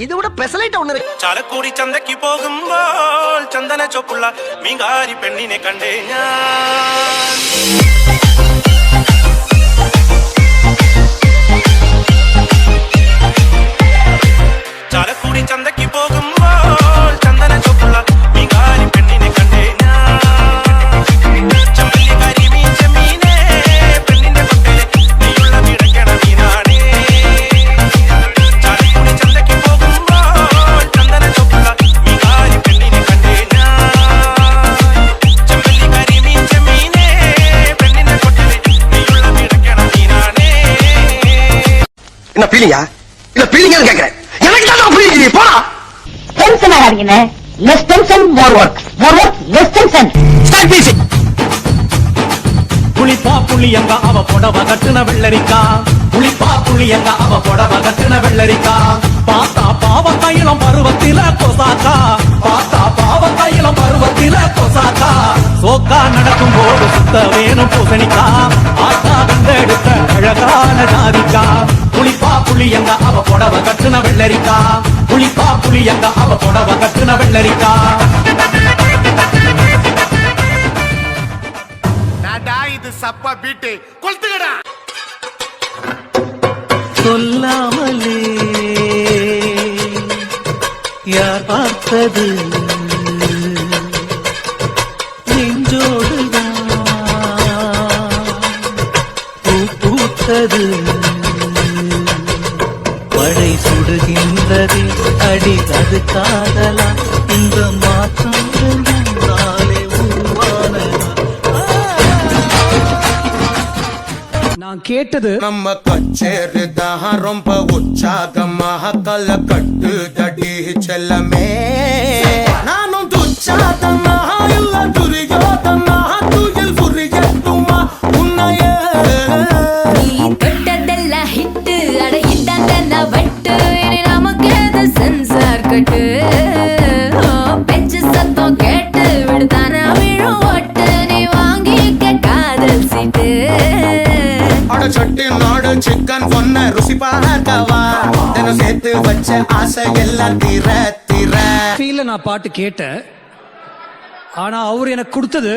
இது விட பெசலைட் ஒண்ணு இருக்கு. ചാലക്കുടി ചന്തയ്ക്ക് പോകുമ്പോൾ ചന്ദന ചൊപ്പുള്ള മീങ്കാരി പെണ്ണിനെ കണ്ടേ ഞാൻ. ചാലക്കുടി ചന്തയ്ക്ക് പോകുമ്പോൾ ചന്ദന ചൊപ്പുള്ള മീങ്കാരി പെണ്ണിനെ കണ്ടേ ഞാൻ. ചമ്മല്ലിക്കാരി മീൻ ചെമ്മീനെ പെണ്ണിന്റെ കൊട്ടലെ നീയുള്ള വിടക്കണ മീനാണേ. ചാലക്കുടി ചന്തയ്ക്ക് പോകുമ്പോൾ ചന്ദന ചൊപ്പുള്ള മീങ്കാരി പെണ്ണിനെ കണ്ടേ ഞാൻ. ചമ്മല്ലിക്കാരി മീൻ ചെമ്മീനെ പെണ്ണിന്റെ കൊട്ടലെ നീയുള്ള വിടക്കണ മീനാണേ. என்ன பீலிங்கா? இல்ல பீலிங்கான்னு கேக்குறேன். எனக்கு தான் பீலிங். போடா. டென்ஷன் ஆகாதீங்க. Less tension more work. More work less tension. Start பீசிங். புளிப்பா புளியங்க அவ புடவ கட்டுன வெள்ளரிக்கா. புளிப்பா புளியங்க அவ புடவ கட்டுன வெள்ளரிக்கா. பாத்தா பாவ கையிலம் பருவத்தில கொசாக்கா. பாத்தா பாவ கையிலம் பருவத்தில கொசாக்கா. சோக்கா நடக்கும் போது சுத்த வேணும் பூசணிக்கா. ஆத்தா வந்தெடுத்த அழகான ஜாதிக்கா. புளிப்பா புளியங்க அவ புடவ கட்டுன வெள்ளரிக்கா. புளிப்பா புளியங்க அவ புடவ கட்டுன வெள்ளரிக்கா. இது சப்பா பீட்டு கொளுத்துக்கடா. சொல்லாமலே யார் பார்த்தது நெஞ்சோடுதான் பூ பூத்தது. மழை சுடுகின்றது அடி அது காதலா. இந்த மாற்றம் நாளே உருவானதா. நான் கேட்டது நம்ம கச்சேரி தான் ரொம்ப உற்சாகமாக கல கட்டு தடி செல்லமே. நானும் துச்சாதமாக இல்ல துரியோதமாக துயில் புரியட்டுமா உன்னையே. நீ தொட்டதெல்லாம் ஹிட்டு அட இதாண்டா வட்டு. இனி நமக்கு எது சென்சார் கட்டு. பெஞ்சு சத்தம் கேட்டு விடுதானா விழும் ஓட்டு. நீ வாங்கிக்க காதல் சீட்டு. அட சட்டி நாடு சிக்கன் பொண்ண ருசி பார்க்கவா. தினம் சேர்த்து வச்ச ஆசை எல்லாம் தீர தீர. ஃபீல்ல நான் பாட்டு கேட்டேன். ஆனா அவர் எனக்கு கொடுத்தது